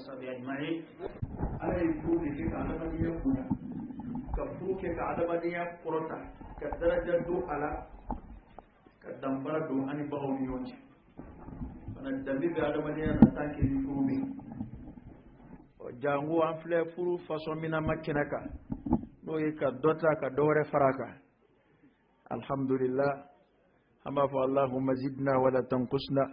وصحبه أجمعين أنا يفوق لك على من يكون كفوك على من يقرأ كدرجة دو على كدمبر دو أني بقول يونج أنا دبي على من ينتهي يفوقي جانغو أنفله فرو فصومنا مكينك نوي كدوتا كدورة فراكا الحمد لله أما فاللهم زدنا ولا تنقصنا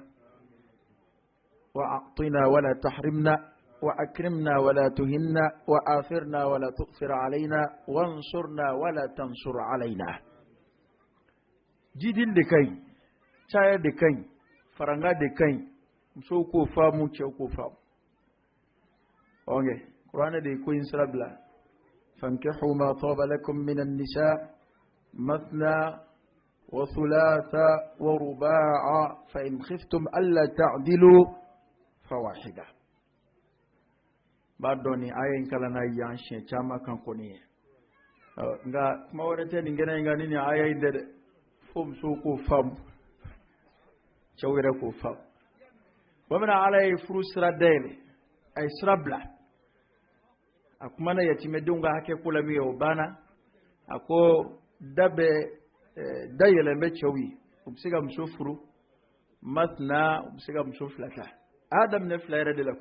وأعطنا ولا تحرمنا وأكرمنا ولا تهنا وآثرنا ولا تؤثر علينا وانصرنا ولا تنصر علينا جدين دكاي شاي دكاي فرنغا دكاي مسوكو فامو تشوكو فام أوكي قرآن دي كوين سربلا فانكحوا ما طاب لكم من النساء مثنى وثلاث ورباع فإن خفتم ألا تعدلوا فواحدة بعدوني آيين كلنا يانشين chama kankoni nga kuma warete ningena ngani ni aya inde fum suku fam chawira ko fam wamna alay frusra dele ay srabla akumana yatime dunga hake kula miyo bana ako dabe dayele mechawi ubsiga msufuru matna ubsiga msuflata adam ne flaire de lak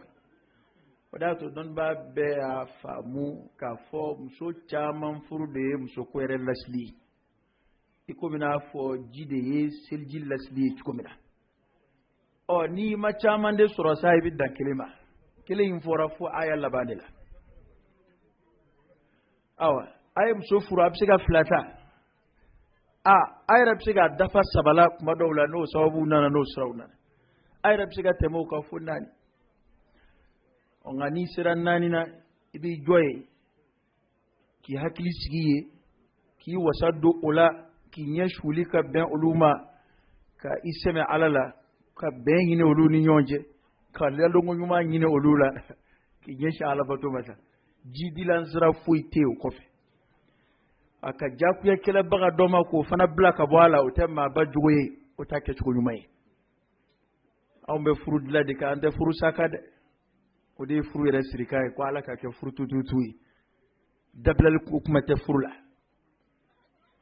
wadato don ba be afamu ka fo mso chaman furu de mso kwere lasli ikomina fo jide ye selji lasli ikomina o ni ma chaman de soro sahibi dan kelima kele infora fo aya labadela awa ay mso furu absiga flata ay rabsiga dafa sabala kuma dawla no sababu nana no srawna ay rabsiga temo ka funani ongani siran nani na ibi joye ki hakili sigiye ki wasado ola ki nyashuli ka ben uluma ka iseme alala ka ben yine uluni nyonje ka lelo ngonyuma nyine ulula ki nyesha alabato mata jidilan zira fuite o kofe aka jakuya kila baga doma ko fana blaka bwala utemma bajuwe utake chukunyumai au mbe furu dilade ka ande furu sakade odi furu yere sirikai ko ala ka ke furu tututui dablal ko kuma te furu la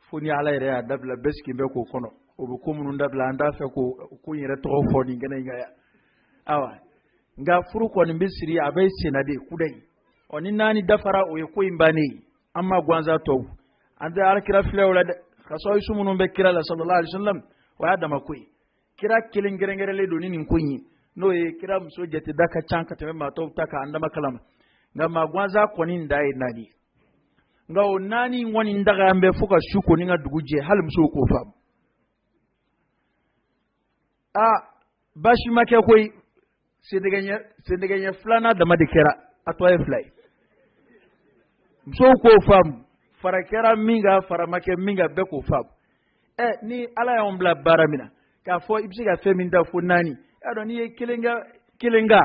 foni ala yere ya dabla beski be ko kono o be ko mun dabla anda fe ko yere to foni ngene ngaya awa nga furu ko ni bisiri abai senade kudai oni nani dafara o ko imbani amma gwanza to ande alkira flewla de kaso isumunu be kira la sallallahu alaihi wasallam wa adama koy kira kilingere le doni nin kunyi no e kira muso jete daka chanka teme ma to taka andama kalama ngama gwanza koni ndai nani ngawo nani woni ndaga ambe fuka shuko ninga duguje hal muso ko fam bashi make koy sedeganya flana da madikera atwaye fly muso ko fam farakera minga faramake minga be ko fam ni ala ya ombla baramina ka fo ibsiga feminda fo nani ado ni kilenga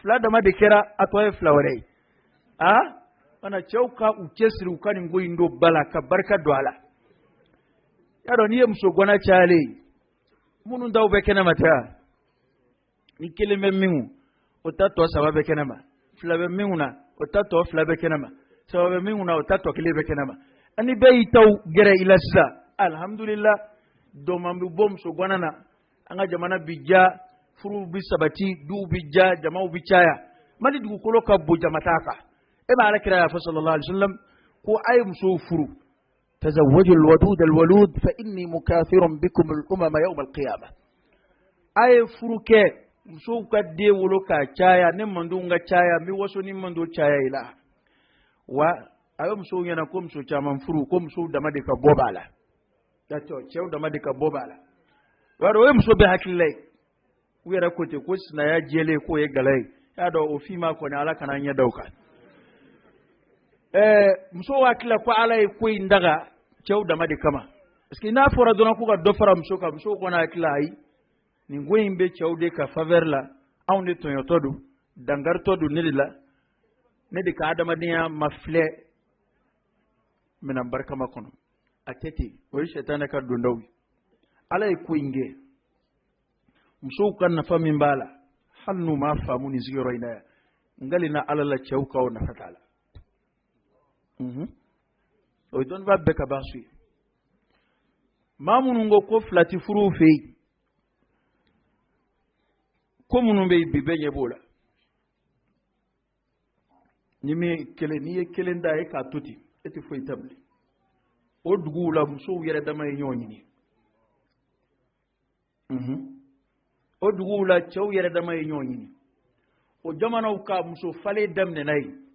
fla da ma de kera atoy flawre wana chauka uchesiri ukani ngoi ndo bala ka barka doala ado ni mso gona chale munu ndaw be kenama ta ni kileme mingu otato sababe kenama flabe minguna otato flabe kenama sababe minguna otato kilebe kenama ani be itaw gere ilasa alhamdulillah do mambu bom so gonana anga jamana bijja furu bi sabati du bijja jama'u bicaya mali du ko loka bo jamataka e ba alakira ya sallallahu alaihi wasallam ko ay muso furu tazawwaju alwadud alwalud fa inni mukathirun bikum al-umama yawm al-qiyamah ay furu ke muso ka de wolo ka chaya ne mandu nga chaya mi waso ni mandu chaya ila wa ayo muso yana ko muso chaman furu ko muso damade ka bobala dato cew da madika bobala waro we muso be hakille wera kote ko sina ya jele ko ye galai ya do ofima ko ne ala kana nya dauka muso wa kila ko ala ko indaga cew da madika ma parce que na fora dona ko ga do fara muso ka muso ko na kila ai ni ngoyin be cew de ka faveur la awne to yotodu dangar todu nilila ne de ka adama dia mafle minan barka makono atete wai shetana ka dondawi alai kuinge muso kan na famin bala hannu ma famu ni zigiro ina ngalina ala la cɛw kaw nafa t'a la o dɔnniba bɛɛ ka baasi ye maa minnu ko fila tɛ furu fɛ yen ko minnu bɛ yen bi bɛɛ ɲɛ b'o la n'i ye kelen da e k'a to ten e tɛ foyi ta bilen o duguw la musow yɛrɛ dama ye ɲɔgɔn ɲini o duguw la cɛw yɛrɛ dama ye ɲɔgɔn ɲini o jamanaw ka muso falen daminɛna yen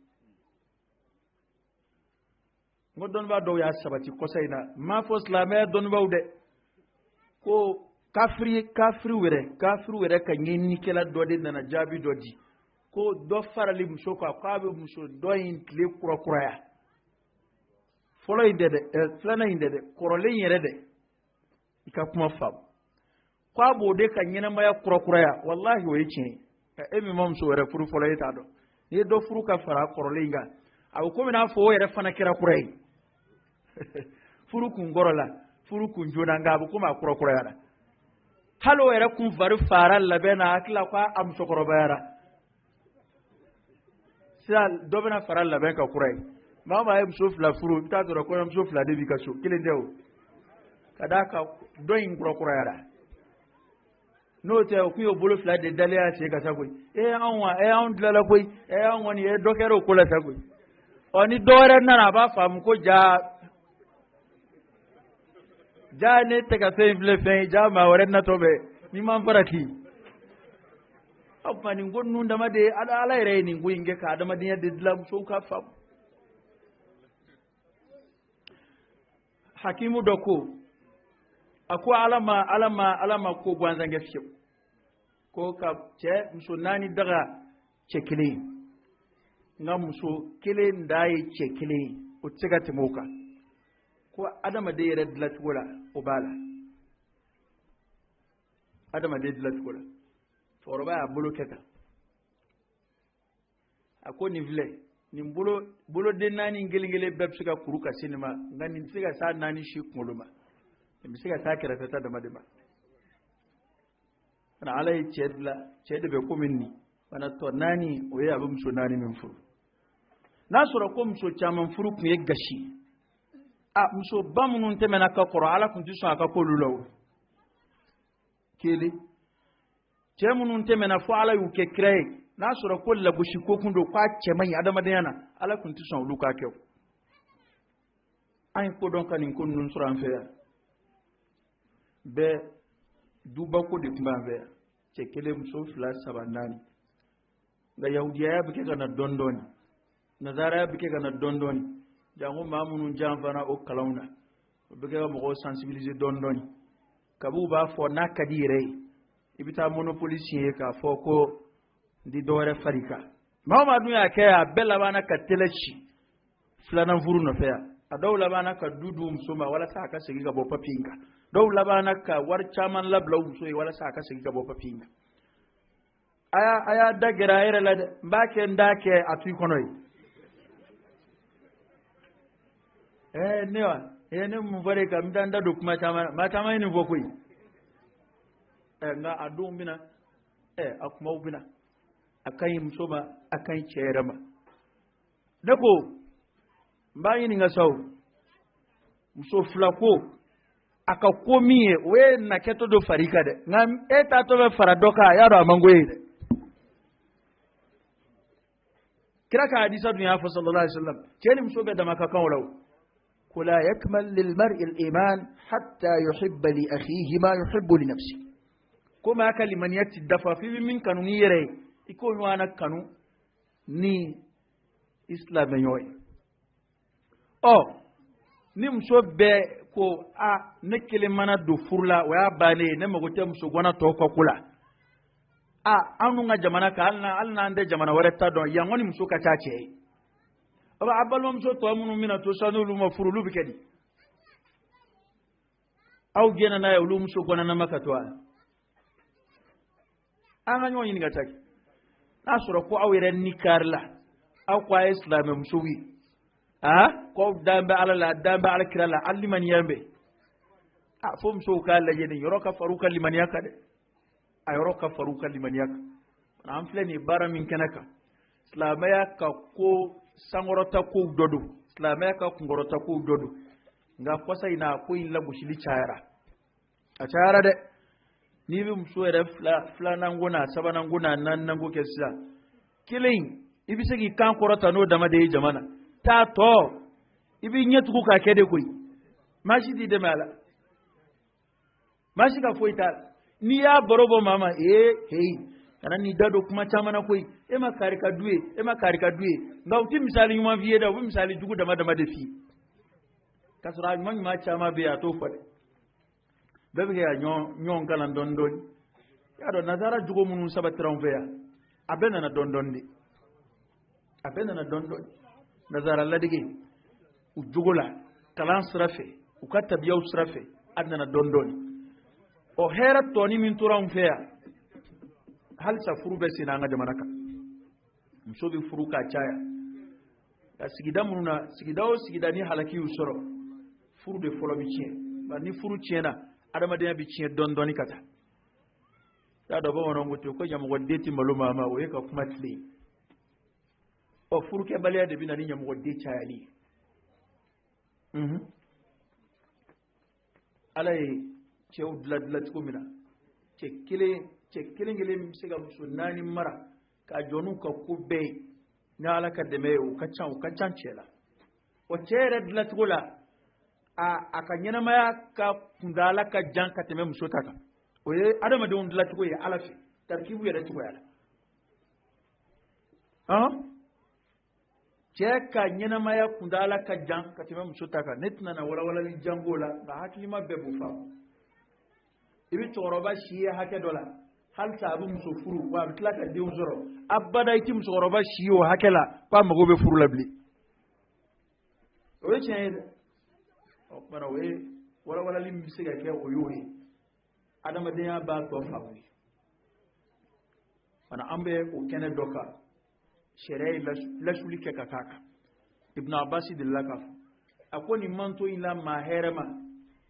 n ko dɔnnibaa dɔw y'a sabati kɔsa in na n m'a fɔ silamɛya dɔnnibaaw dɛ ko kafiriw yɛrɛ ka ɲɛɲinikɛla dɔ de nana jaabi dɔ di ko dɔ farali muso kan k'a bɛ muso dɔ in tile kurakuraya fɔlɔ in dɛ dɛ filanan in dɛ dɛ kɔrɔlen yɛrɛ dɛ i ka kuma faamu k'a b'o de ka ɲɛnamaya kurakuraya walahi o ye tiɲɛ ye e min ma muso wɛrɛ furu fɔlɔ e t'a dɔn n'i ye dɔ furu ka fara kɔrɔlen kan a bɛ komi n'a fɔ o yɛrɛ fana kɛra kura ye furu kun kɔrɔ la furu kun joona nka a bɛ komi a kurakurayara hali o yɛrɛ kun fari fara labɛn na hakili la k'a musokɔrɔbayara sisan dɔ bɛna fara labɛn ka kura ye maa o maa ye muso fila furu i bɛ taa sɔrɔ kɔɲɔmuso fila de b'i ka so kelen tɛ o ka d'a kan dɔ in kurakurayara n'o tɛ o kun y'o bolo fila de dalen y'a sen ka sa koyi anw tilala koyi anw kɔni dɔ kɛra o ko la sa koyi ni dɔ wɛrɛ nana a b'a faamu ko ja ne tɛ ka fɛn filɛ fɛn ye ja maa wɛrɛ natɔ bɛ n'i ma farati o tuma nin ko ninnu dama de ala yɛrɛ ye nin ko in kɛ ka adamadenya de dilan musow ka faamu hakimu dɔ ko a ko ala ma ko gansan kɛ fiyewu ko ka muso 4 daga cɛ 1 nka muso 1 da ye cɛ 1 o tɛ se ka tɛmɛ o kan ko adamaden yɛrɛ dilancogo la o b'a la adamaden dilancogo la cɛkɔrɔba y'a bolo kɛ tan a ko nin filɛ nin boloden 4 kelen bɛɛ bɛ se ka kuru ka se nin ma nka nin tɛ se ka s'a 4 si kunkolo ma nin bɛ se ka taa kɛrɛfɛta dama de ma ala ye cɛ de bɛ komi nin fana tɔ 4 o ye a bɛ muso 4 min furu n'a sɔrɔ ko muso caman furu tun ye gasi muso ba minnu tɛmɛna ka kɔrɔ ala tun tɛ sɔn a ka k'olu la o kelen cɛ minnu tɛmɛna fo ala y'u kɛ kira ye n'a sɔrɔ ko lagosi ko kun don k'a cɛ man ɲi adamadenya na ala tun tɛ sɔn olu k'a kɛ o an ye ko dɔn ka nin ko ninnu sɔrɔ an fɛ yan bɛɛ dubako de tun b'an fɛ yan cɛ 1 muso 2 3 4 nka yahudiyaya bɛ kɛ ka na dɔɔnin dɔɔnin nazaraya bɛ kɛ ka na dɔɔnin dɔɔnin jango maa minnu janfana o kalanw na o bɛ kɛ ka mɔgɔw sensibiliser dɔɔnin dɔɔnin kabiw b'a fɔ n'a ka di yɛrɛ ye i bɛ taa monopole signé k'a fɔ ko n tɛ dɔwɛrɛ far'i kan maa o maa dun y'a kɛ a bɛɛ labanna ka tɛlɛ ci 2nan furu nɔfɛ yan a dɔw labanna ka du muso ma walasa a ka segin ka bɔ papier in kan dɔw labanna ka wari caman labila u muso ye walasa a ka segin ka bɔ papier in kan a y'a da gɛrɛ a yɛrɛ la dɛ n b'a kɛ n t'a kɛ a to i kɔnɔ ye ne wa ne mun fɔra e kan n bɛ taa n da don kuma caman na maa caman ye nin fɔ koyi nka a donw bɛna a kumaw bɛna a ka ɲi muso ma a ka ɲi cɛ yɛrɛ ma ne ko n b'a ɲininka sa muso fila ko a ka ko min ye o ye na kɛtɔ dɔ far'i kan dɛ nka e taatɔ bɛ fara dɔ kan a y'a dɔn a man go ye dɛ kira ka hadisa dun y'a fɔ sallallahu alaihi wasallam cɛ ni muso bɛɛ dama ka kan o la ko la yakmal lil mar'i al iman hatta yuhibba li akhihi ma yuhibbu li nafsihi ko maa ka limaniya ti dafa f'i bɛ min kanu n'i yɛrɛ ye i k'o ɲɔgɔnna kanu ni silamɛ ɲɔgɔn ye ni muso bɛɛ ko ne kelen mana don furu la o y'a bannen ye ne mago tɛ muso gɔnna tɔw ka ko la an dun ka jamana kan hali n'an tɛ jamana wɛrɛ ta dɔn yan kɔni muso ka ca cɛ ye a balimamuso tɔ minnu bɛna to sa n'olu ma furu olu bɛ kɛ di aw gɛnna n'a ye olu muso gɔnnama ka to a la an ka ɲɔgɔn ɲininka taki n'a sɔrɔ ko aw yɛrɛ ni kari la aw ko a ye silamɛ musow ye k'aw dan bɛ ala la dan bɛ ala kira la hali limaniya bɛ fo musow k'a lajɛ nin yɔrɔ ka far'u ka limaniya kan dɛ a yɔrɔ ka far'u ka limaniya kan an filɛ nin baara min kɛnɛ kan silamɛya ka ko sankɔrɔta kow dɔ don silamɛya ka kunkɔrɔta kow dɔ don nka kɔsa in na ko in lagosili cayara a cayara dɛ n'i bɛ muso yɛrɛ filanan ko n'a sabanan ko n'a naaninan ko kɛ sisan kelen i bɛ se k'i kan kɔrɔta n'o dama de ye jama na taa tɔ i b'i ɲɛtugu k'a kɛ de koyi maa si t'i dɛmɛ a la maa si ka foyi t'a la n'i y'a baro bɔ maa ma heyi kana n'i da don kuma caman na koyi e ma kari ka du ye e ma kari ka du ye nka u tɛ misali ɲuman f'i ye dɛ u bɛ misali jugu dama dama de f'i ye k'a sɔrɔ a ɲuman ɲuman caman bɛ yen a t'o fɔ dɛ bɛɛ bɛ kɛ ka ɲɔgɔn kalan dɔɔni dɔɔni y'a dɔn nazara jogo minnu sabatira anw fɛ yan a bɛɛ nana dɔɔni dɔɔni de a bɛɛ nana dɔɔni dɔɔni nazara ladege u jogo la kalan sira fɛ u ka tabiyaw sira fɛ a nana dɔɔni dɔɔni ɔ hɛrɛ tɔni min tora anw fɛ yan halisa furu bɛ sen an ka jamana kan muso bɛ furu k'a caya ka sigida minnu na sigida o sigida ni halaki y'u sɔrɔ furu de fɔlɔ bɛ tiɲɛ nka ni furu tiɲɛna adamadenya bɛ tiɲɛ dɔɔni dɔɔni ka taa y'a dɔn bamananw ko ten ko ɲamɔgɔden tɛ malo maa ma o ye ka kuma tile ɔ furukɛbaliya de bɛ na ni ɲamɔgɔden cayali ye ala ye cɛw dilan cogo min na cɛ kelen bɛ se ka muso 4 mara ka jɔ n'u ka ko bɛɛ ye ni ala ka dɛmɛ ye o ka ca cɛ la o cɛ yɛrɛ dilan cogo la a ka ɲɛnamaya ka kuntaala ka jan ka tɛmɛ muso ta kan o ye adamadenw dilan cogo ye ala fɛ tarikibu yɛrɛ cogoya la cɛ ka ɲɛnamaya kuntaala ka jan ka tɛmɛ muso ta kan ne tɛna na walawalali jango la nka hakilima bɛɛ b'o faamu i bɛ cɛkɔrɔba si ye hakɛ dɔ la halisa a bɛ muso furu wa a bɛ tila ka denw sɔrɔ abada i tɛ musokɔrɔba si ye o hakɛ la k'a mago bɛ furu la bilen o ye tiɲɛ ye dɛ o kumana o ye walawalali min bɛ se ka kɛ o y'o ye adamadenya b'a tɔ faamu fana an bɛ o kɛnɛ dɔ kan sariya ye lasuli kɛ ka k'a kan ibn abbas delila k'a fɔ a ko nin manto in la maa hɛrɛ ma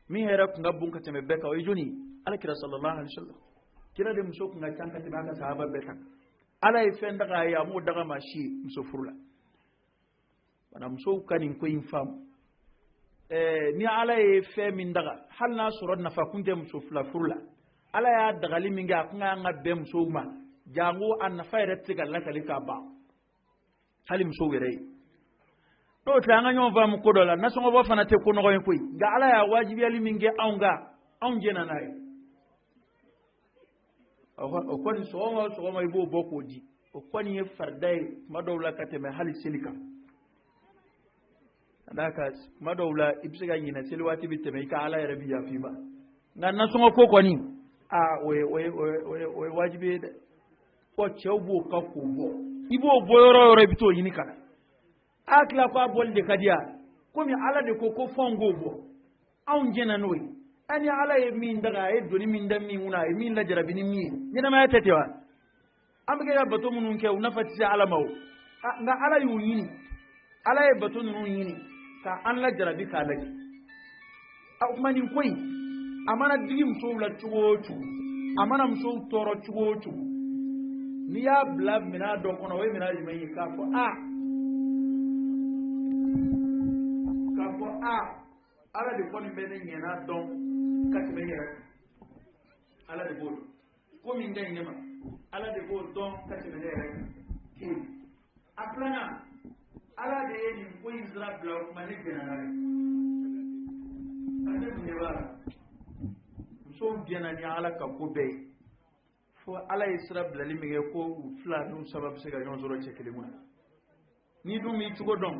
min hɛrɛ tun ka bon ka tɛmɛ bɛɛ kan o ye jɔnni alakira sallallahu alaihi wasallam kira de muso kun ka can ka tɛmɛ a ka sahaba bɛɛ kan ala ye fɛn daga a ye a m'o daga maa si ye muso furu la fana musow ka nin ko in faamu ni ala ye fɛn min daga hali n'a sɔrɔ nafa kun tɛ muso fila furu la ala y'a dagali min kɛ a kun kan ka bɛn musow ma jango a nafa yɛrɛ tɛ se ka lakali k'a ban hali musow yɛrɛ ye n'o tɛ an ka ɲɔgɔn faamu ko dɔ la nasɔngɔbɔ fana tɛ ko nɔgɔ ye koyi nka ala y'a wajibiyali min kɛ anw kan anw jɛna n'a ye o kɔni sɔgɔma o sɔgɔma i b'o bɔ k'o di o kɔni ye farida ye tuma dɔw la ka tɛmɛ hali seli kan ka d'a kan tuma dɔw la i bɛ se ka ɲinɛ seli waati bɛ tɛmɛ i ka ala yɛrɛ bɛ yafa i ma nka nasɔngɔ ko kɔni o ye wajibi ye dɛ fɔ cɛw b'o ka k'o bɔ i b'o bɔ yɔrɔ o yɔrɔ i bɛ t'o ɲini ka na a tila ko a bɔli de ka di yan komi ala de ko fɔn k'o bɔ anw jɛna n'o ye ani ala ye min daga a ye doni min da min kunna a ye min lajarabi ni min ye ɲɛnamaya tɛ ten wa an bɛ kɛ ka bato minnu kɛ u nafa tɛ se ala ma o nka ala y'u ɲini ala ye bato ninnu ɲini ka an lajarabi k'a lajɛ o kuma nin ko in a mana digi musow la cogo o cogo a mana musow tɔɔrɔ cogo o cogo n'i y'a bila minɛn dɔ kɔnɔ o ye minɛn jumɛn ye k'a fɔ ala de kɔni bɛ ne ɲɛna dɔn ka tɛmɛ n yɛrɛ ala de b'o dɔn ko min ka ɲi ne ma ala de b'o dɔn ka tɛmɛ ne yɛrɛ kan a filanan ala de ye nin ko in sira bila o kuma ne jɛna n'a ye ne mun de b'a la musow jɛna ni ala ka ko bɛɛ ye fo ala ye sira bilali min kɛ ko u fila n'u saba bɛ se ka ɲɔgɔn sɔrɔ cɛ kelen kunna n'i dun b'i cogo dɔn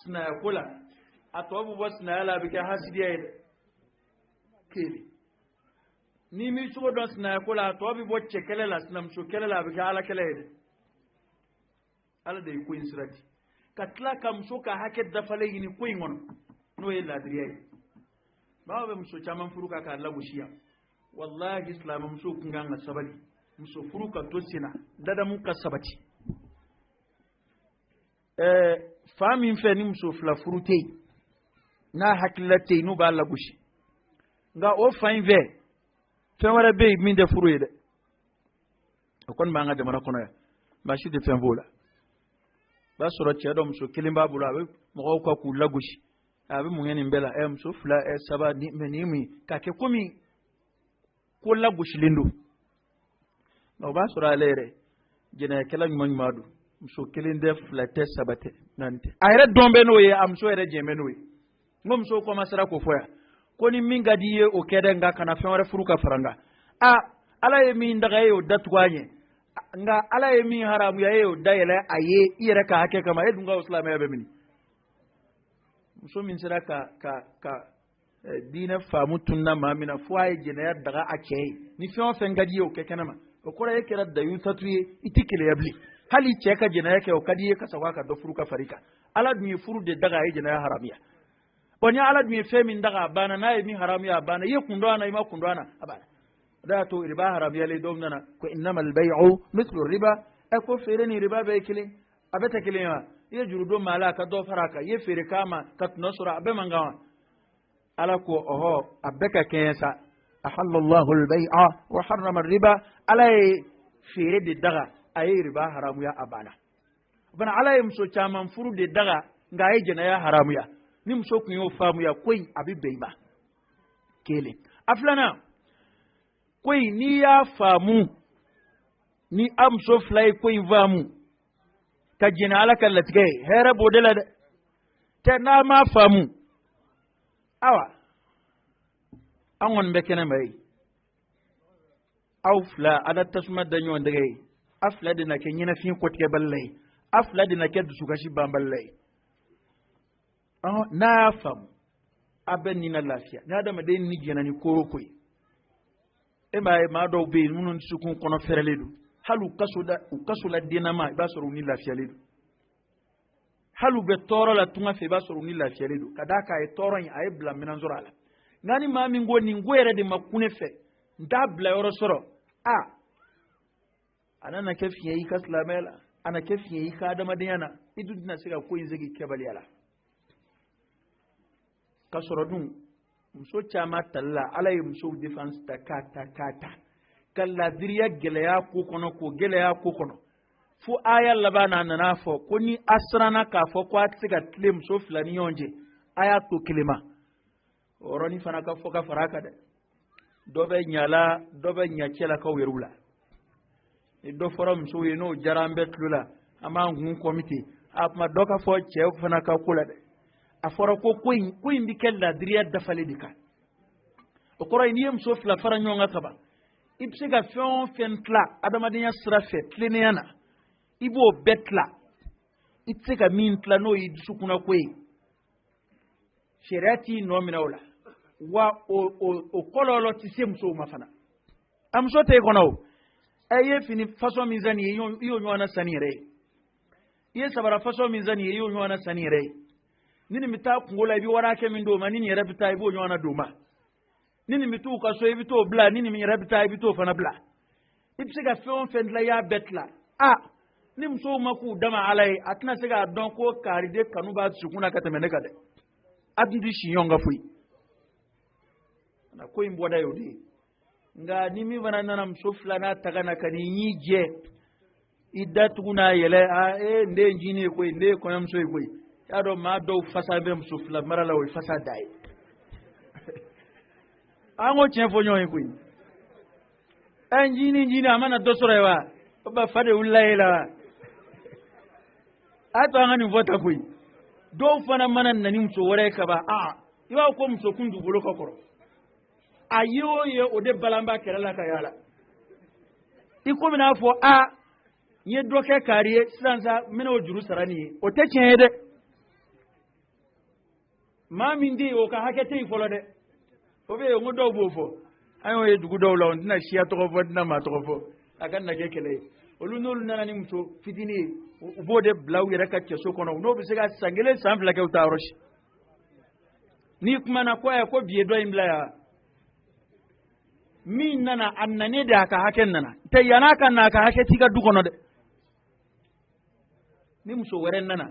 sinaya ko la a tɔ bɛ bɔ sinaya la a bɛ kɛ hasidiya ye dɛ kelen n'i m'i cogo dɔn sinaya ko la a tɔ bɛ bɔ cɛ kɛlɛ la sinamuso kɛlɛ la a bɛ kɛ ala kɛlɛ ye dɛ ala de ye ko in sira di ka tila ka muso ka hakɛ dafalen ɲini ko in kɔnɔ n'o ye laadiriya ye maa bɛ muso caman furu k'a lagosi yan wallahi silamɛmuso kun kan ka sabali muso furu ka to sen na dadamu ka sabati fa min fɛ ni muso fila furu tɛ yen n'a hakilila tɛ yen n'u b'a lagosi nka o fa in fɛ fɛn wɛrɛ bɛ yen min tɛ furu ye dɛ o kɔni b'an ka jamana kɔnɔ yan maa si tɛ fɛn f'o la ba sɔrɔ cɛ dɔ muso kelen b'a bolo a bɛ mɔgɔw ka k'u lagosi a bɛ mun kɛ nin bɛɛ la muso 2 3 ni mais nin mun k'a kɛ komi ko lagosilen don o b'a sɔrɔ ale yɛrɛ jɛnɛyakɛla ɲuman don muso 1 tɛ 2 tɛ 3 tɛ 4 tɛ a yɛrɛ dɔn bɛ n'o ye a muso yɛrɛ jɛn bɛ n'o ye n ko muso commencera k'o fɔ yan ko ni min ka di ye o kɛ dɛ nka kana fɛn wɛrɛ furu ka fara n kan ala ye min daga ye o datugu a ɲɛ nka ala ye min haramuya ye o dayɛlɛ a ye i yɛrɛ ka hakɛ kama e dun ka o silamɛya bɛ mini muso min sera ka diinɛ faamu tunna maa min na fo a ye jɛnɛya daga a cɛ ye ni fɛn o fɛn ka di ye o kɛ kɛnɛ ma o kɔrɔ e kɛra dayunsatu ye i tɛ keleya bilen hali cɛ ka jɛnɛya kɛ o ka di ye ka sago a ka dɔ furu ka fari kan ala dun ye furu de daga a ye jɛnɛya haramuya bon ni ala dun ye fɛn min daga a banna n'a ye min haramuya a banna i ye kun dɔn a na i ma kun dɔn a na a banna da to riba haramuyalen dɔw nana ko innamal bay'u mithlu riba ko feere ni riba bɛɛ ye kelen a bɛ tɛ kelen ye wa i ye juru don maa la ka dɔ fara a kan i ye feere k'a ma ka tɔnɔ sɔrɔ a bɛɛ man kan wa ala ko ɔhɔ a bɛɛ ka kɛɲɛ sa ahallallahu al-bay'a wa harrama riba ala ye feere de daga a ye riba haramuya a banna bana ala ye muso caman furu de daga nka a ye jɛnɛya haramuya ni muso kun y'o faamuya ko in a bɛ bɛn i ma kelen a filanan ko in n'i y'a faamu ni a muso 2 ye ko in faamu ka jɛnɛ ala ka latigɛ ye hɛrɛ b'o de la dɛ tɛ n'a m'a faamu awa an kɔni bɛ kɛnɛ ma ye aw 2 ala tasuma da ɲɔgɔn dɛgɛ ye a 2 de na kɛ ɲɛnafin kɔtigɛbali la ye a 2 de na kɛ dusukasi banbali la ye n'a y'a faamu a bɛ nin na lafiya ni adamaden ni jɛnna ni ko o ko ye e m'a ye maa dɔw bɛ yen minnu dusukun kɔnɔ fɛrɛlen don hali u kaso la dennama i b'a sɔrɔ u ni lafiyalen don hali u bɛ tɔɔrɔ la tunga fɛ i b'a sɔrɔ u ni lafiyalen don ka d'a kan a ye tɔɔrɔ in a ye bila minɛn sɔrɔ a la nka ni maa min ko nin ko yɛrɛ de ma kun ne fɛ n t'a bila yɔrɔ sɔrɔ a nana kɛ fiɲɛ i ka silamɛya la a na kɛ fiɲɛ i ka adamadenya na i dun tɛna se ka ko in segi kɛbaliya la ka sɔrɔ dun muso caman tali la ala ye musow défense ta k'a ta ka ladiriya gɛlɛya ko kɔnɔ k'o gɛlɛya ko kɔnɔ fo aya laban na nana fɔ ko ni a siranna k'a fɔ ko a tɛ se ka tile muso 2 ni ɲɔgɔn cɛ a y'a to kelen ma o yɔrɔnin fana ka fɔ ka fara a kan dɛ dɔ bɛ ɲala dɔ bɛ ɲa cɛlakaw yɛrɛw la ni dɔ fɔra musow ye n'o diyara an bɛɛ tulo la an b'an kun kɔmi ten a tuma dɔ ka fɔ cɛw fana ka ko la dɛ a fɔra ko in bɛ kɛ ladiriya dafalen de kan o kɔrɔ ye n'i ye muso 2 fara ɲɔgɔn kan kaban i bɛ se ka fɛn o fɛn tila adamadenya sira fɛ tilennenya na i b'o bɛɛ tila i tɛ se ka min tila n'o ye dusukunna ko ye sariya t'i nɔ minɛ o la wa o kɔlɔlɔ tɛ se musow ma fana a muso tɛ e kɔnɔ o i ye fini façon min san nin ye i y'o ɲɔgɔn na san nin yɛrɛ ye i ye sabara façon min san nin ye i y'o ɲɔgɔn na san nin yɛrɛ ye ni nin bɛ taa kungo la i bɛ wari hakɛ min d'o ma ni nin yɛrɛ bɛ taa i b'o ɲɔgɔn na d'o ma ni nin bɛ t'u ka so i bɛ t'o bila ni nin yɛrɛ bɛ taa i bɛ t'o fana bila i bɛ se ka fɛn o fɛn dilan i y'a bɛɛ tila ni musow ma k'u dama ala ye a tɛna se k'a dɔn ko kaariden kanu b'a dusukun na ka tɛmɛ ne kan dɛ a tun tɛ si ɲɔgɔn ka foyi ko in bɔda ye o de ye nka ni min fana nana muso 2nan ta ka na ka n'i ɲi jɛ i datugu n'a yɛlɛ n den jini ye koyi n den kɔɲɔmuso ye koyi y'a dɔn maa dɔw fasa bɛ muso 2 mara la o ye fasa da ye an ko tiɲɛ fɔ ɲɔgɔn ye koyi n jini a mana dɔ sɔrɔ ye wa o ba fa de wulila ye la wa a to an ka nin fɔ ta koyi dɔw fana mana na ni muso wɛrɛ ye kaban i b'a ko muso kun dugukolo ka kɔrɔ a ye o ye o de balanba kɛrɛ la ka yaala i ko bɛn'a fɔ n ye dɔ kɛ kaari ye sisan sa n bɛna o juru sara nin ye o tɛ tiɲɛ ye dɛ maa min tɛ yen o ka hakɛ tɛ yen fɔlɔ dɛ o bɛ yen n ko dɔw b'o fɔ an y'o ye dugu dɔw la n tɛna siya tɔgɔ fɔ n tɛna maa tɔgɔ fɔ a ka na kɛ kɛlɛ ye olu n'olu nana ni muso fitinin ye u b'o de bila u yɛrɛ ka cɛso kɔnɔ n'o bɛ se ka san 1 san 2 kɛ u t'a yɔrɔ si n'i kumana ko bi ye dɔ in bila yan min nana a nanen de a ka hakɛ nana tɛ yan'a ka na a ka hakɛ t'i ka du kɔnɔ dɛ ni muso wɛrɛ nana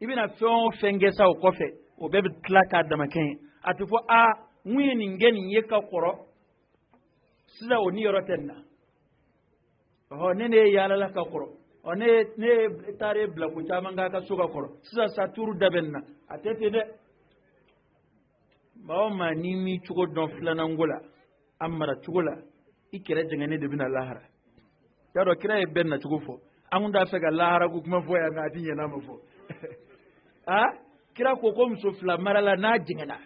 i bɛna fɛn o fɛn kɛ sa o kɔfɛ o bɛɛ bɛ tila k'a dama kɛ ye a tɛ fɔ mun ye nin kɛ nin ye ka kɔrɔ sisan o ni yɔrɔ tɛ nin na ne ye yaalala ka kɔrɔ ne tare bla ko caman ga ka soga koro sisan sa turu dabenna atete de ma ni mi cugo don filanan gola amara cugo la ikere jengane de bina lahara yaro kira e benna cugo fo an da fe ga lahara ku kuma fo ya na tin yana ma fo kira ko muso fila marala na jingena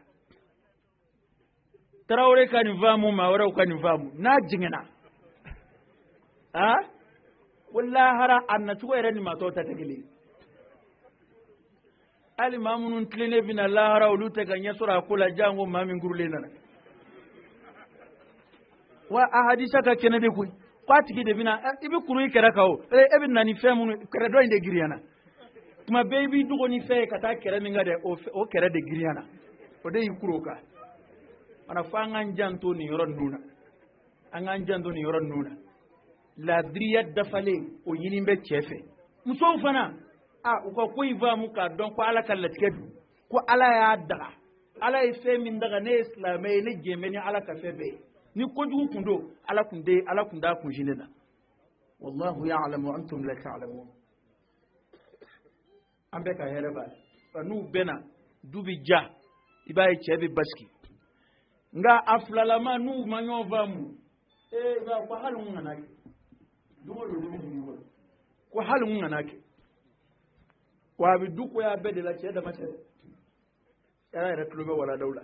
tarawore kan vamu ma wara kan vamu na jingena wallahi hara annatu wayre ni mato ta tegili ali mamunun tlene bina lahara ulute ganya sura kula jango mamin gurule nana wa ahadisa ka kenede ku kwatiki de bina ibi kuru ikera kawo ebi nani femu kere do inde giriana kuma baby dugo ni fe kata kere minga de o kere de giriana o de yikuroka ana fangan janto ni yoron nuna angan janto ni yoron nuna la driyat dafale o yini be chefe muso fana uko ko iva mu ka don ko ala kallatike du ko ala ya daga ala e fe min daga ne islamai ne jemeni ala ka fe be ni ko jugu kundo ala kunda kun jinena wallahu ya'lamu antum la ta'lamun ambe ka hereba anu bena dubi ja ibaye chebe baski nga aflalama nu manyo vamu ba ko halun nganake dumo ko halun nganake kwa bi duko ya bede la ce da mace yana da tulube wala daula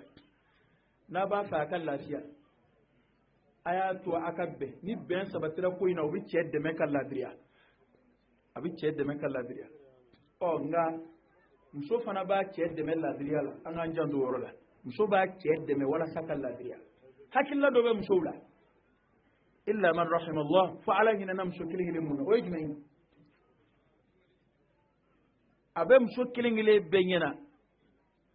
na ba fa kan lafiya aya to akabbe ni ben sabatira ko ina obi ce da men kan ladriya abi ce da men kan ladriya o nga muso fana ba ce da men ladriya la an an jando woro la muso ba ce da men wala sakan ladriya hakilla do be muso la illa man rahimallah fa alayhi namsu kilhi mun o yajma'in abe muso kilingile benyana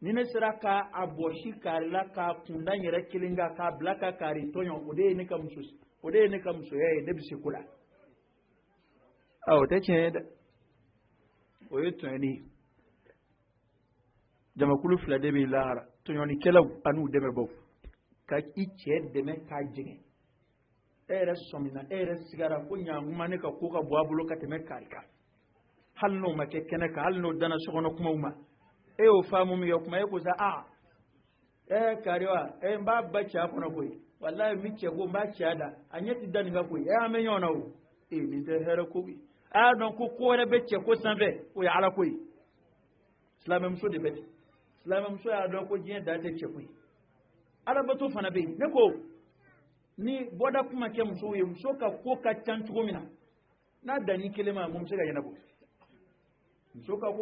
nine sira ka aboshi karila ka kunda nyere kilinga ka blaka kari tonyo ode ne ka muso yayi de bisi kula te chede o yeto ni jama kulu fla de bi lahara tonyo ni kelaw anu de me bof ka iche de me ka jige ere somina ere sigara ko nyanguma ne ka ko ka boabulo ka teme karika halno make kene ka halno dana sokono kuma uma o famu mi yokuma ko sa kariwa mba bacha kono koy wallahi mi ce go mba ciada anyeti dan ga koy amenyo na o mi te here ko bi don ko re be ce ko sanbe o ya ala koy islamem so de beti islamem so ya don ko jien da te ce koy ala bato fana be ne ko ni boda kuma ke muso ye muso ka ko ka tantu gomina na dani kelema mum se ga yana bo msoka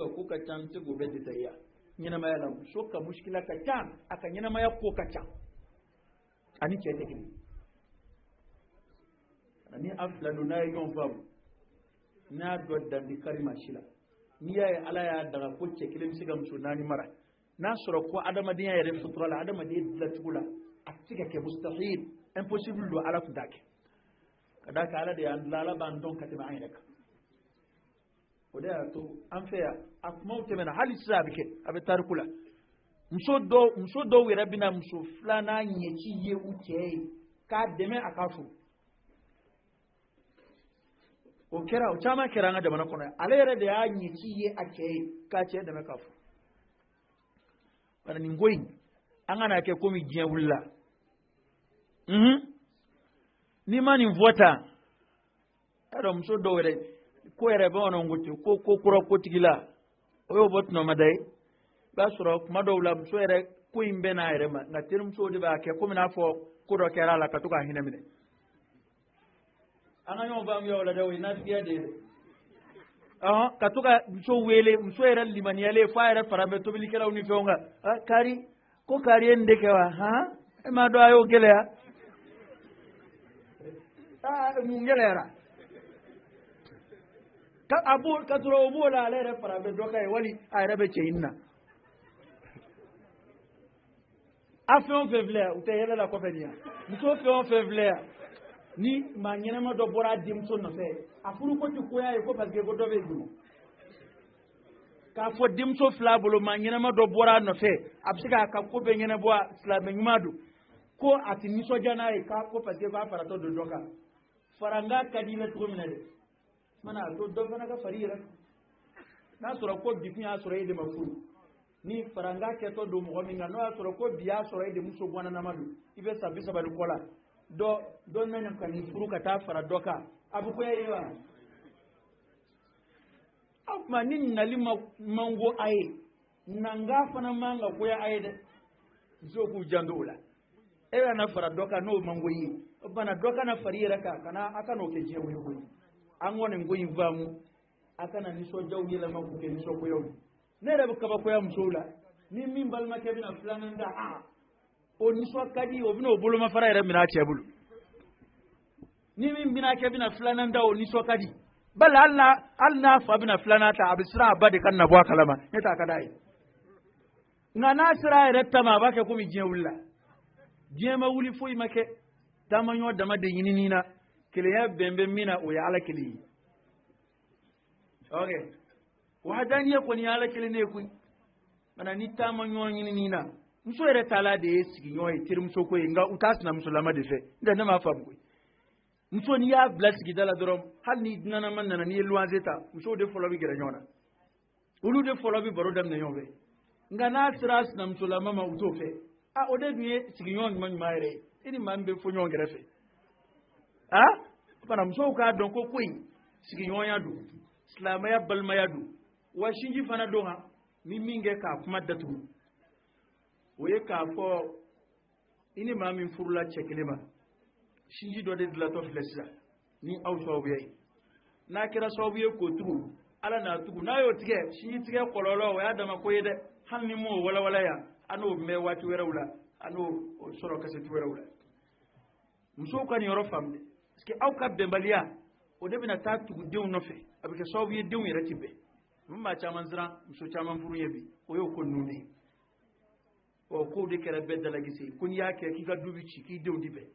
kuka can ti gobe da tayya nyina maya la msoka mushkila ka can aka nyina maya ko ka can ani ce take ani aflanu na yon fam na dodda di karima shila ni yayi ala ya daga ko ce kilim siga musu nani mara na sura ko adama din yayi fitra la adama din la tugula atika ke mustahil impossible do ala ku dake kada ka ala da ya lala ban don katima ainaka oda to an feya akuma temena hali sabike abe tarkula muso do wera bina muso flana nyeci ye uche ka deme akafu o kera o chama kera nga de manakona alere de ya nyeci ye ache ka che deme kafu bana ningoyi angana ke komi jien wulla ni mani vota ado muso do wera ko yere be wono nguti ko kuro ko tigila o yo botno madai ba suro kuma do la so yere ko imbe na yere ma na tirum so de ba ke ko mina fo ko do kera la katuka hina mine anga yo ba mi yo la dawi na fiya de katuka so wele so yere limani yale fa yere farambe to bilikela uni fonga kari ko kari ende kewa e ma do ayo gele ya mu ngele era ka abu ka turo mu la le fara be doka e wali ayra be cheinna afon fevle u te yela la ko benia muso fe fevle ni manyena ma do bora dimso no fe afuru ko ti ko ya e ko parce que ko do be dum ka fo dimso flabolo manyena ma do bora no fe absika ka ko be ngene bo islam nyumadu ko ati niso jana e ka ko parce que ba fara to do doka faranga kadile to minale mana to do fana ka farira na sura ko bikin ya sura ide mafuru ni faranga ke to do mo minga no sura ko biya sura ide muso gwana na madu ibe sabi sabali kola do nan kan ni furu ka ta fara doka abu ko yayi wa amma nin nali mango aye nanga fana manga ko ya aye de zo ku jandola ewa na fara doka no mango yi bana doka na farira ka kana aka no ke jewo ko an woni ngoyi vamu aka na ni so jawni la ma ku ke ni so ko yow ne re ka ba ko yam sola ni min bal ma ke bina flanan da o ni so kadi o bino bolo ma fara re mina chebulu ni min bina ke bina flanan da o ni so kadi bal alna fa bina flanata abisra abade kan na bwa kalama ne ta kadai na nasira re tama ba ke ko mi jewulla jema wuli foyi make tamanyo dama de yinini na kile ya bembe mina o ya ala kili okay wahadaniya ko ni ala kili ne ku mana ni tamanyo yinini na muso ere tala de sigi nyoy tirim so ko nga utasna musulama de fe nda na ma fam ko muso ni ya bless gidala dorom hal ni nana man nana ni luanzeta muso de folo bi gere nyona ulu de folo bi baro dam ne yobe nga na tras na musulama ma uto fe a ode biye sigi nyon man maire ini mambe fo nyon gere fe bana muso ka don ko koyi sigi nyon ya du islam ya balma ya du wa shinji fana do ha mi minge ka kuma datu oye ka fo ini mamin furula chekelema shinji do de la to flesa ni aw sobiye na kira sobiye ko tugu ala na tugu na yo tige shinji tige kololo wa ya dama ko yede hanni mo wala ya ano me wati werawla ano soro kase tu werawla muso kan yoro famde parce que aw ka bembaliya o de bina ta tugu dew no fe abike sobiye dew yere tibe mumma chaman zira muso chaman furu yebi o yo ko nuni o ko de kere bedala gisi kun ya ke ki ga dubi ci ki dew dibe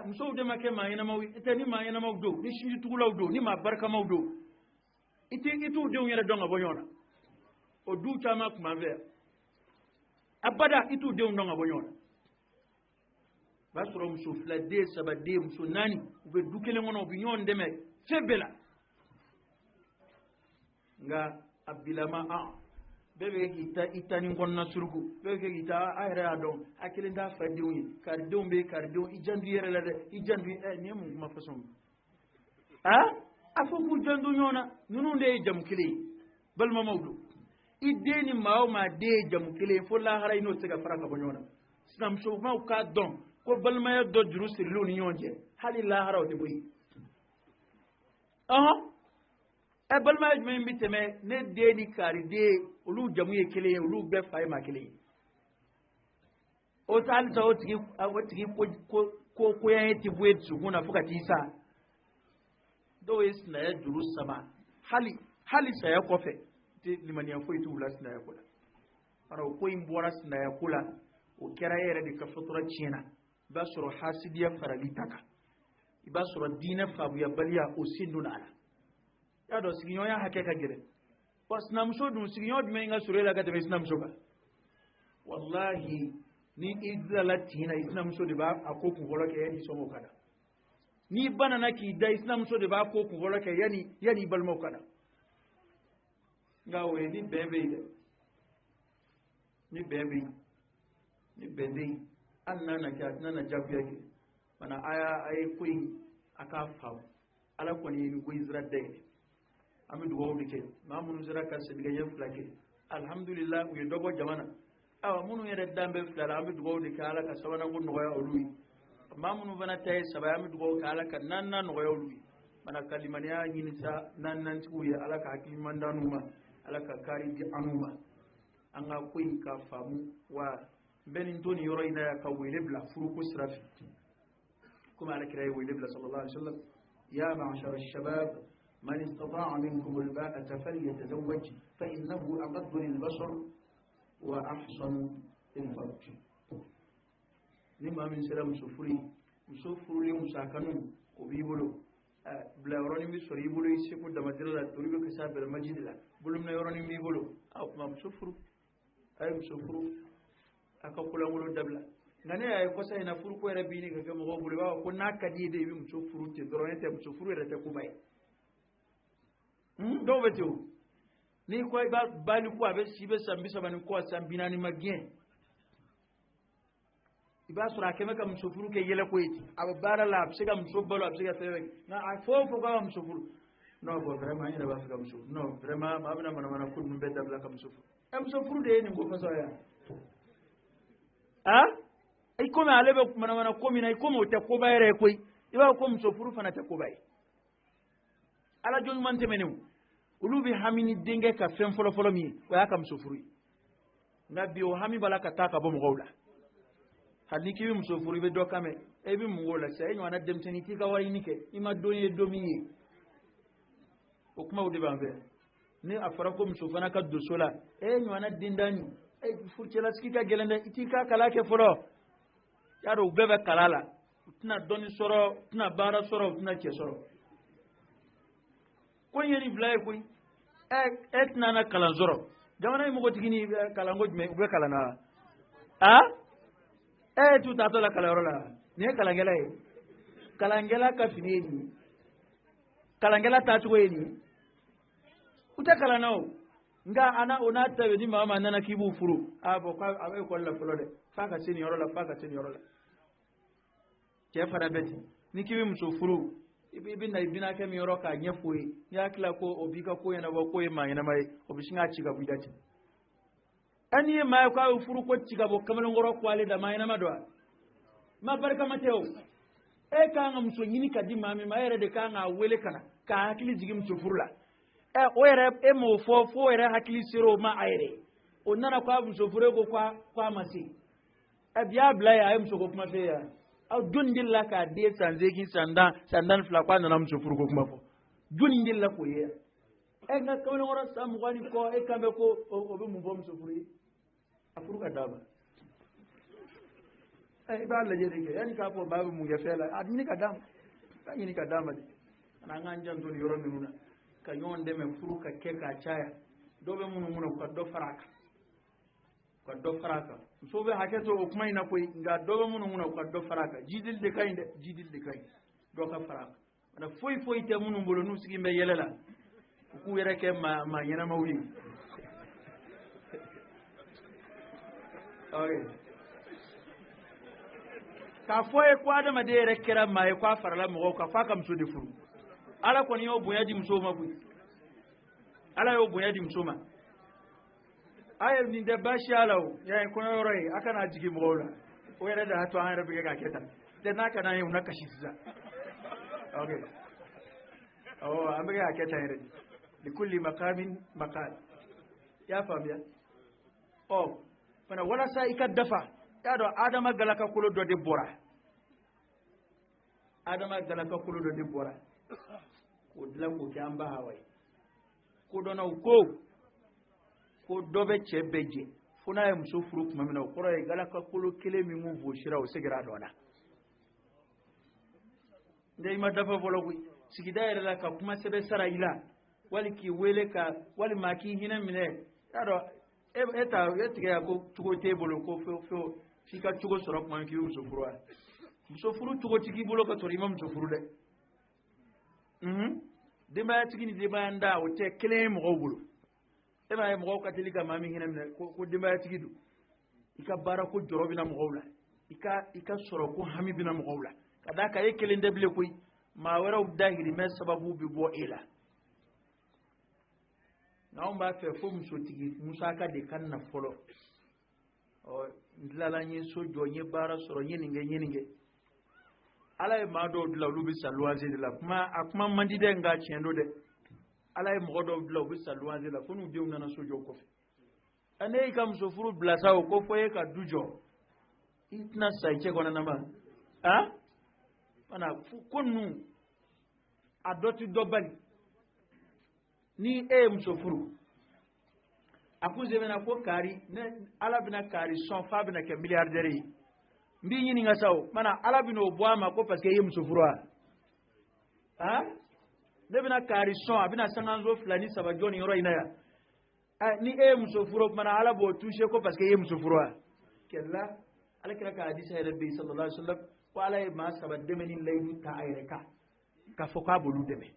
muso de make ma yana mawi ite ni ma yana mawdo ni shi tugulaw do ni ma barka mawdo ite itu de yere donga bonyona o du chama kuma ver abada itu de ndonga bonyona basoro muso fla de sabade muso nani ube dukele ngono bi nyon deme febela nga abilama bebe itani ngonna surku bebe ita ayre adon akile nda fadiwi kardon be kardon ijandu yere la de ijandu ne mu ma fason afu ku jandu nyona nunu nde jam kile bal ma mawdu ideni maw ma de jam kile fo la haray no tega faraka bo nyona sinam so ma ka don ko bal ma yaddo juru sirlu ni nyonje hali la haraw de boyi bal ma yajme mbiteme ne deni kari de olu jamu ye kele olu be fay ma kele o tal ta o tigi ko ya ti buye tsuguna fuka tisa do is na ya juru sama hali sa ya kofe ti limani ya foi tu las na ya kula ara ko in bora na ya kula o kera yere de ka futura china ba suru hasidiya faralitaka iba suru dina fabu ya baliya o sinduna ala ya do siginyo ya hakeka gire wasna mso dun siginyo de menga surela ga de isna mso ba wallahi ni izalatina isna mso de ba akoku holoke yani somo kada ni bana naki da isna mso de ba akoku holoke yani balmo kada ngawe ni bebe ni bende annana ka nana jabiya ke mana aya koyi aka fawo ala ko ni ko izra de ami duwaw dike mamunu zira ka sidiga yen flake alhamdulillah we dogo jamana awa munu yere dambe flala ami duwaw dike ala ka sabana ko noya oluyi mamunu bana tay sabaya ami duwaw ka ala ka nanna noya oluyi mana kalimaniya yinisa nannan tuya ala ka hakimi mandanuma ala ka kari di anuma anga koyi ka famu wa benin toni yoro ina ya ka wele bla furu ko sirafi kuma ala kira wele bla sallallahu alaihi wasallam ya ma'ashar ash-shabab من استطاع منكم الباءة فليتزوج فإنه أغض للبصر وأحسن للفرج لما من سلام مسفري مساكنون وبيبلو بلا يروني بسوري يبلو يسيكو دمجرلا تريبو كسابر المجد لا بلو من يروني بيبلو أو ما مسفرو أي مسفرو أكاكولا مولو دبلا ngane ay ko sayna furu ko rabini ga mo go bulu ba ko nakadi de bi musofuru te drone te musofuru rete ko bay dɔw bɛ ten o n'i ko i b'a bali ko a bɛ si bɛ san 30 ni kɔ san 40 ma gɛn i b'a sɔrɔ a kɛmɛ ka muso furu kɛ yɛlɛ ko ye ten a bɛ baara la a bɛ se ka muso balo a bɛ se ka fɛn nka a fɔ o fɔ k'a ka muso furu non bon vraiment n yɛrɛ b'a fɛ ka muso non vraiment maa bɛna manamana ko ninnu bɛɛ dabila ka muso furu muso furu de ye nin ko fasɔn ye i komi ale bɛ manamana ko min na i komi o tɛ koba yɛrɛ ye koyi i b'a fɔ ko muso furu fana tɛ koba ye ala jɔn ɲuman tɛmɛnenw olu bɛ hami ni denkɛ ka fɛn fɔlɔfɔlɔ min ye o y'a ka muso furu ye nka bi o hami b'a la ka taa ka bɔ mɔgɔw la hali k'i bɛ muso furu i bɛ dɔ kan mɛn e bɛ mun k'o la sisan e ɲɔgɔnna denmisɛnnin t'i ka wari ɲini kɛ i ma don ye don min ye o kumaw de b'an fɛ ni a fɔra ko muso fana ka don so la e ɲɔgɔnna den da ɲi furucɛlasigi ka gɛlɛn dɛ i t'i ka kala kɛ fɔlɔ y'a dɔn u bɛɛ bɛ kala la u tɛna dɔnni sɔrɔ u tɛna baara sɔrɔ u tɛna cɛ sɔrɔ ko in ye nin fila ye koyi e tɛna na kalan sɔrɔ jamana ye mɔgɔtigi kalan ko jumɛn u bɛ kalan na wa t'u taatɔ la kalanyɔrɔ la nin ye kalankɛla ye kalankɛla ka fini ye nin kalankɛla taacogo ye nin u tɛ kalan na o nka o n'a ta bɛ ni maa nana k'i b'u furu bon a bɛ ekɔli la fɔlɔ dɛ f'a ka se nin yɔrɔ la f'a ka se nin yɔrɔ la cɛ fana bɛ ten ni k'i bɛ muso furu i bɛ na i bɛna kɛ min yɔrɔ k'a ɲɛfɔ ye n'i y'a tila ko o b'i ka ko ɲɛnabɔ k'o ye maa ɲɛnama ye o bɛ sin k'a ci ka bɔ i da ten n'i ye maa ye k'a ye furu ko ci ka bɔ kamalenkɔrɔ ko ale da maa ɲɛnama don wa ma barikama tɛ o e k'an ka muso ɲini ka di maa min ma e yɛrɛ de k'an k'a wele ka na k'a hakili jigin muso furu la o yɛrɛ e m'o fɔ fo yɛrɛ hakili sera o ma a yɛrɛ o nana k'a muso furu e ko k'a ma se bi y'a bila ye a ye muso ko kuma fɛ yan aw jɔnni delila k'a den san 8 san 12 k'a nana muso furu ko kuma fɔ jɔnni delila k'o ye yan nka kamalenkɔrɔ san 20 ni kɔ e kan bɛ ko o bɛ mun fɔ muso furu ye a furu ka d'a ma i b'a lajɛ de kɛ yanni k'a fɔ ba bɛ mun kɛ fɛn la a ɲini ka d'a ma k'a ɲini ka d'a ma de an k'an janto nin yɔrɔ ninnu na ka ɲɔgɔn dɛmɛ furu ka kɛ k'a caya dɔw bɛ minnu kɔnɔ u ka dɔ fara a kan musow bɛ hakɛ to o kuma in na koyi nka dɔw bɛ minnu kɔnɔ u ka dɔ fara a kan jidili de ka ɲi dɛ jidili de ka ɲi dɔ ka fara a kan foyi foyi tɛ minnu bolo n'u sigi bɛ yɛlɛ la u k'u yɛrɛ kɛ maa ɲɛnamaw ye k'a fɔ ye ko adamaden yɛrɛ kɛra maa ye k'a farala mɔgɔw kan f'a ka muso de furu ala kɔni y'o bonya di musow ma koyi ala y'o bonya di muso ma a ye nin tɛ baasi a la o y'a ye kɔɲɔyɔrɔ ye a kana jigin mɔgɔw la o yɛrɛ de y'a to an yɛrɛ bɛ kɛ k'a kɛ tan tɛ n'a ka d'an ye u na kasi sisan an bɛ kɛ k'a kɛ tan yɛrɛ de likulli maqamin maqal i y'a faamuya fana walasa i ka dafa y'a dɔn adama galakakolo dɔ de bɔra k'o dilan k'o kɛ an ba Hawa ye kodɔnnaw ko dɔ bɛ cɛ bɛɛ jɛ fo n'a ye muso furu tuma min na o kɔrɔ ye galakakolo kelen min k'u vosira o seginna a dɔ la nka i ma dafa fɔlɔ koyi sigida yɛrɛ la ka kuma sɛbɛn sara i la wali k'i wele walima k'i hinɛ minɛ y'a dɔn e tigɛ ko cogo t'e bolo ko f'i ka cogo sɔrɔ tuma min k'i muso furu wa muso furu cogo t'i bolo ka sɔrɔ i ma muso furu dɛ denbayatigi ni denbaya da o tɛ kelen ye mɔgɔw bolo e b'a ye mɔgɔw ka teli ka maa min hinɛ minɛ ko denbayatigi don i ka baara ko jɔrɔ bɛna mɔgɔw la i ka sɔrɔ ko hami bɛna mɔgɔw la ka d'a kan e kelen tɛ bilen koyi maa wɛrɛw dahirimɛ sababu bɛ bɔ e la nka anw b'a fɛ fo musotigi musaka de ka na fɔlɔ n tilala n ye so jɔ n ye baara sɔrɔ n ye nin kɛ ala ye maa dɔw dilan olu bɛ sa luwanse de la a kuma man di dɛ nka tiɲɛ don dɛ ala ye mɔgɔ dɔw dilan u bɛ sa luwanse la fo n'u denw nana so jɔ kɔfɛ ne y'i ka muso furu bila sa o ko fɔ e ka du jɔ i tɛna sa i cɛ kɔnɔna ma ko ninnu a dɔ tɛ dɔ bali ni e ye muso furu a ko sɛbɛnna ko kaari ala bɛna kaari sɔn f'a bɛna kɛ miliyardɛri ye n b'i ɲininka sa o ala bɛna o bɔ a ma ko parce que e ye muso furu wa ne bɛna kaari sɔn a bɛna sanganso 2 ni 3 jɔ nin yɔrɔ in na yan ni e ye muso furu ala b'o touché ko parce que e ye muso furu wa kɛlɛla ala kɛra ka hadisa yɛrɛ bɛ yen sallallahu alaihi wasallam ko ala ye maa 3 dɛmɛ ni layidu ta a yɛrɛ kan k'a fɔ k'a b'olu dɛmɛ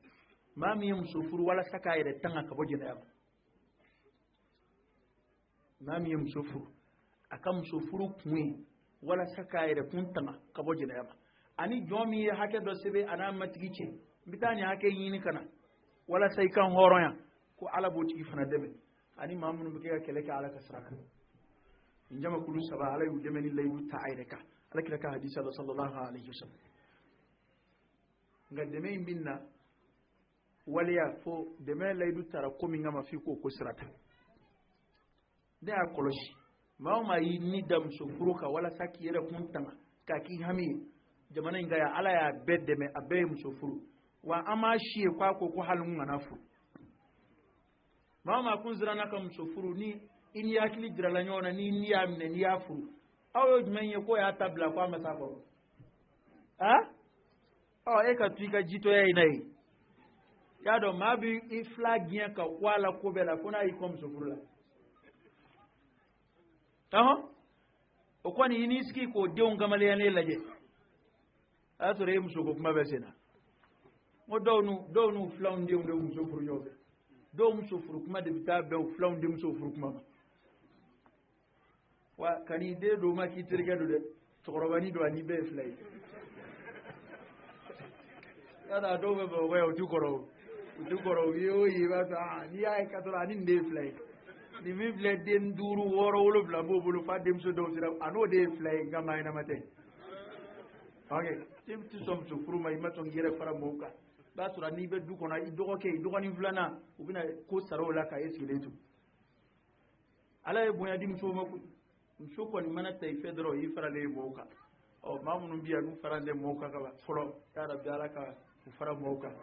maa min ye muso furu walasa k'a yɛrɛ tanga ka bɔ jɛnɛya ma maa min ye muso furu a ka muso furu kun ye walasa k'a yɛrɛ kun tanga ka bɔ jɛnɛya ma ani jɔn min ye hakɛ dɔ sɛbɛn a n'a matigi cɛ n bɛ taa nin hakɛ ɲini ka na walasa i ka hɔrɔnya ko ala b'o tigi fana dɛmɛ ani maa minnu bɛ kɛ ka kɛlɛ kɛ ala ka sira kan nin jamakulu saba ala y'u dɛmɛ ni layidu ta a yɛrɛ kan ala kira ka hadisa la sallallahu alaihi wasallam nka dɛmɛ in bɛ na waliya fo dɛmɛ layidu tara ko min kama f'i k'o ko sirata ne y'a kɔlɔsi maa o maa y'i ni da muso furu kan walasa k'i yɛrɛ kun tanga k'a k'i hami ye jamana in ka yan ala y'a bɛɛ dɛmɛ a bɛɛ ye muso furu wa an m'a si ye k'a ko hali n kana furu maa o maa kun siranna ka muso furu ni i ni hakili jirala ɲɔgɔn na ni y'a minɛ n'i y'a furu aw ye jumɛn ye k'o y'a ta bila k'a ma s'a kɔrɔ e ka to i ka jitɔya in na ye y'a dɔn maa bɛ i fila gɛn ka kɔ a la ko bɛɛ la fo n'a y'i kɔ muso furu la o kɔni i n'i sigi k'o denw kamaleyalen lajɛ a y'a sɔrɔ e muso ko kuma bɛ sen na n ko dɔw n'u filanw denw de muso furu ɲɔgɔn fɛ dɔw muso furu kuma de bɛ taa bɛn u filanw denmuso furu kuma ma wa ka n'i den don ma k'i terikɛ don dɛ cɛkɔrɔbanin don ani bɛɛ ye fila ye yala dɔw bɛ bamakɔ yan u t'u kɔrɔ u ye o ye i b'a fɔ n'i y'a ye ka sɔrɔ ani nin de ye fila ye nin min filɛ den 5, 6, 7 b'o bolo f'a denmuso dɔw sera a n'o de ye fila ye nka maa ɲɛnama tɛ i tɛ sɔn muso furu ma i ma sɔn k'i yɛrɛ fara mɔgɔw kan i b'a sɔrɔ n'i bɛ du kɔnɔ i dɔgɔkɛ i dɔgɔnin filanan u bɛna ko sara o la k'a ye sigilen to ala ye bonya di musow ma koyi muso kɔni mana ta i fɛ dɔrɔn i faralen ye mɔgɔw kan maa minnu bɛ yan n'u faralen tɛ mɔgɔw kan kaban fɔlɔ ya rabbi ala ka u fara mɔgɔw kan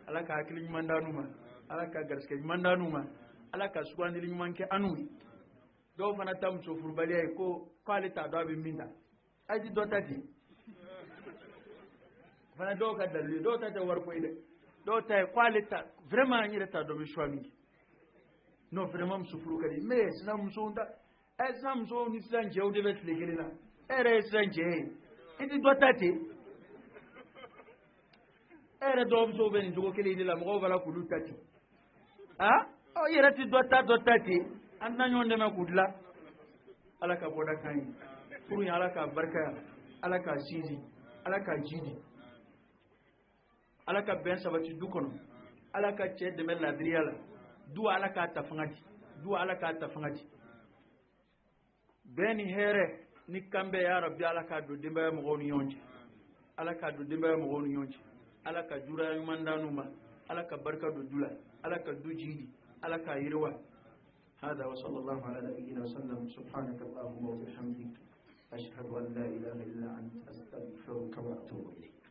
ala ka hakili ɲuman d'anu ma ala ka garisɛgɛ ɲuman d'anu ma ala ka sugandili ɲuman kɛ anu ye dɔw fana ta muso furubaliya ye ko k'ale t'a dɔn a bɛ min ta a ti dɔ ta ten fana dɔw ka dalili dɔw ta tɛ wariko ye dɛ dɔw ta ye k'ale ta vraiment an yɛrɛ t'a dɔn bɛ choix min kɛ non vraiment muso furu ka di mais sisan musow ta sisan musow ni sisan cɛw de bɛ tile kelen na e yɛrɛ ye sisan cɛ ye i ti dɔ ta ten e yɛrɛ dɔgɔmusow bɛ nin cogo kelen de la mɔgɔw b'a la k'olu ta ten i yɛrɛ ti dɔ ta ten an tɛna ɲɔgɔn dɛmɛ k'u dilan ala ka bɔda kan ye furu in ala k'a barikaya ala k'a sinsin ala k'a jidi ala ka bɛn sabati du kɔnɔ ala ka cɛ dɛmɛ ladiriya la du ala k'a ta fanga di bɛn ni hɛrɛ ni kanbɛ ya rabbi ala k'a don denbaya mɔgɔw ni ɲɔgɔn cɛ ala k'a don denbaya mɔgɔw ni ɲɔgɔn cɛ ala ka juraya ɲuman d'anu ma ala ka barika don du la ala ka du jidi ala k'a yiriwa هذا وصلى الله على نبينا وسلم سبحانك اللهم وبحمدك أشهد أن لا إله إلا أنت أستغفرك وأتوب إليك